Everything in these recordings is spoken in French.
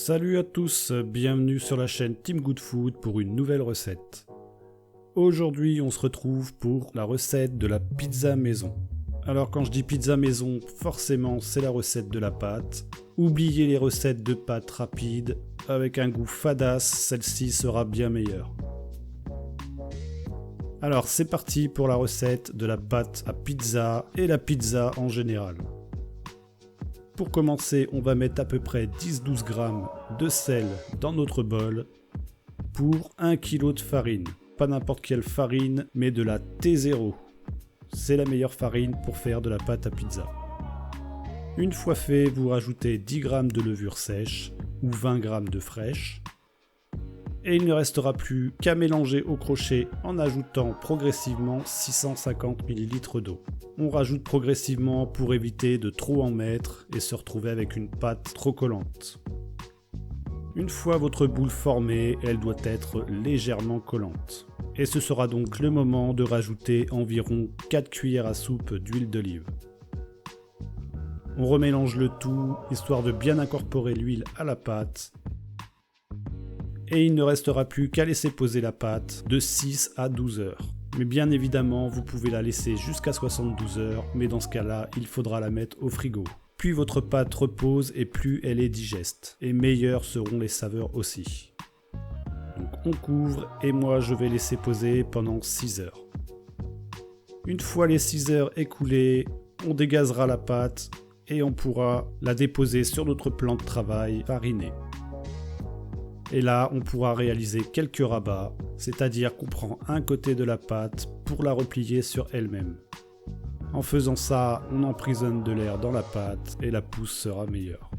Salut à tous, bienvenue sur la chaîne Team Good Food pour une nouvelle recette. Aujourd'hui on se retrouve pour la recette de la pizza maison. Alors quand je dis pizza maison, forcément c'est la recette de la pâte. Oubliez les recettes de pâtes rapides, avec un goût fadasse, celle-ci sera bien meilleure. Alors c'est parti pour la recette de la pâte à pizza et la pizza en général. Pour commencer, on va mettre à peu près 10-12 grammes de sel dans notre bol pour 1 kg de farine. Pas n'importe quelle farine, mais de la T0. C'est la meilleure farine pour faire de la pâte à pizza. Une fois fait, vous rajoutez 10 grammes de levure sèche ou 20 grammes de fraîche. Et il ne restera plus qu'à mélanger au crochet en ajoutant progressivement 650 ml d'eau. On rajoute progressivement pour éviter de trop en mettre et se retrouver avec une pâte trop collante. Une fois votre boule formée, elle doit être légèrement collante. Et ce sera donc le moment de rajouter environ 4 cuillères à soupe d'huile d'olive. On remélange le tout, histoire de bien incorporer l'huile à la pâte. Et il ne restera plus qu'à laisser poser la pâte de 6 à 12 heures. Mais bien évidemment, vous pouvez la laisser jusqu'à 72 heures, mais dans ce cas-là, il faudra la mettre au frigo. Plus votre pâte repose et plus elle est digeste. Et meilleures seront les saveurs aussi. Donc on couvre et moi je vais laisser poser pendant 6 heures. Une fois les 6 heures écoulées, on dégazera la pâte et on pourra la déposer sur notre plan de travail fariné. Et là, on pourra réaliser quelques rabats, c'est-à-dire qu'on prend un côté de la pâte pour la replier sur elle-même. En faisant ça, on emprisonne de l'air dans la pâte et la pousse sera meilleure.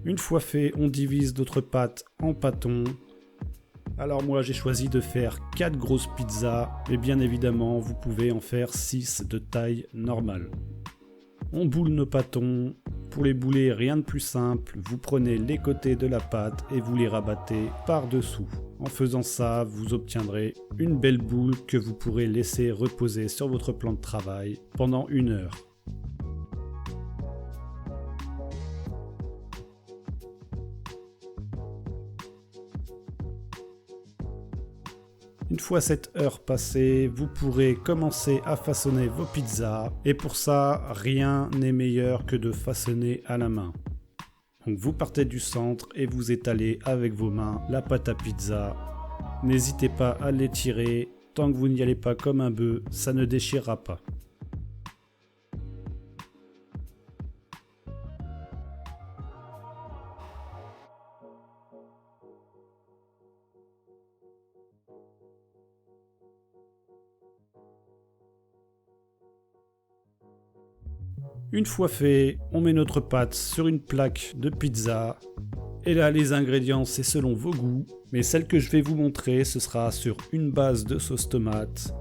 Une fois fait, on divise notre pâte en pâtons. Alors moi, j'ai choisi de faire 4 grosses pizzas, mais bien évidemment, vous pouvez en faire 6 de taille normale. On boule nos pâtons. Pour les bouler, rien de plus simple, vous prenez les côtés de la pâte et vous les rabattez par-dessous. En faisant ça, vous obtiendrez une belle boule que vous pourrez laisser reposer sur votre plan de travail pendant 1 heure. Une fois cette heure passée, vous pourrez commencer à façonner vos pizzas et pour ça, rien n'est meilleur que de façonner à la main. Donc vous partez du centre et vous étalez avec vos mains la pâte à pizza. N'hésitez pas à l'étirer, tant que vous n'y allez pas comme un bœuf, ça ne déchirera pas. Une fois fait, on met notre pâte sur une plaque de pizza. Et là, les ingrédients, c'est selon vos goûts. Mais celle que je vais vous montrer, ce sera sur une base de sauce tomate.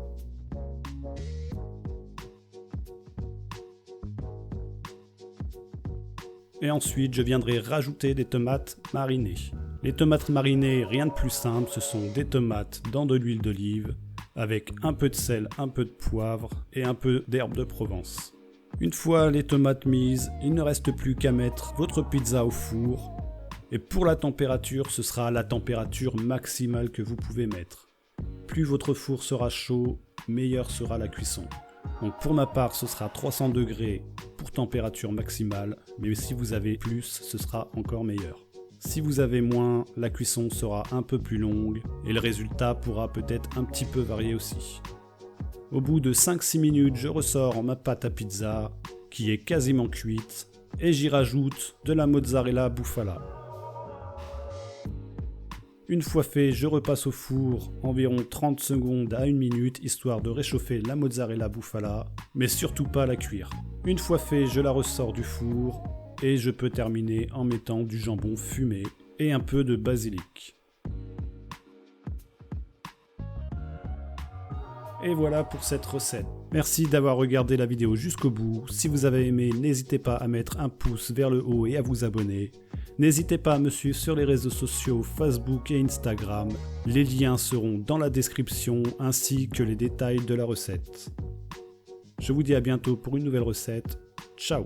Et ensuite, je viendrai rajouter des tomates marinées. Les tomates marinées, rien de plus simple, ce sont des tomates dans de l'huile d'olive, avec un peu de sel, un peu de poivre et un peu d'herbe de Provence. Une fois les tomates mises, il ne reste plus qu'à mettre votre pizza au four. Et pour la température, ce sera la température maximale que vous pouvez mettre. Plus votre four sera chaud, meilleure sera la cuisson. Donc pour ma part, ce sera 300 degrés pour température maximale, mais si vous avez plus, ce sera encore meilleur. Si vous avez moins, la cuisson sera un peu plus longue et le résultat pourra peut-être un petit peu varier aussi. Au bout de 5-6 minutes, je ressors ma pâte à pizza qui est quasiment cuite et j'y rajoute de la mozzarella bufala. Une fois fait, je repasse au four environ 30 secondes à 1 minute histoire de réchauffer la mozzarella bufala, mais surtout pas la cuire. Une fois fait, je la ressors du four et je peux terminer en mettant du jambon fumé et un peu de basilic. Et voilà pour cette recette. Merci d'avoir regardé la vidéo jusqu'au bout. Si vous avez aimé, n'hésitez pas à mettre un pouce vers le haut et à vous abonner. N'hésitez pas à me suivre sur les réseaux sociaux Facebook et Instagram. Les liens seront dans la description ainsi que les détails de la recette. Je vous dis à bientôt pour une nouvelle recette. Ciao!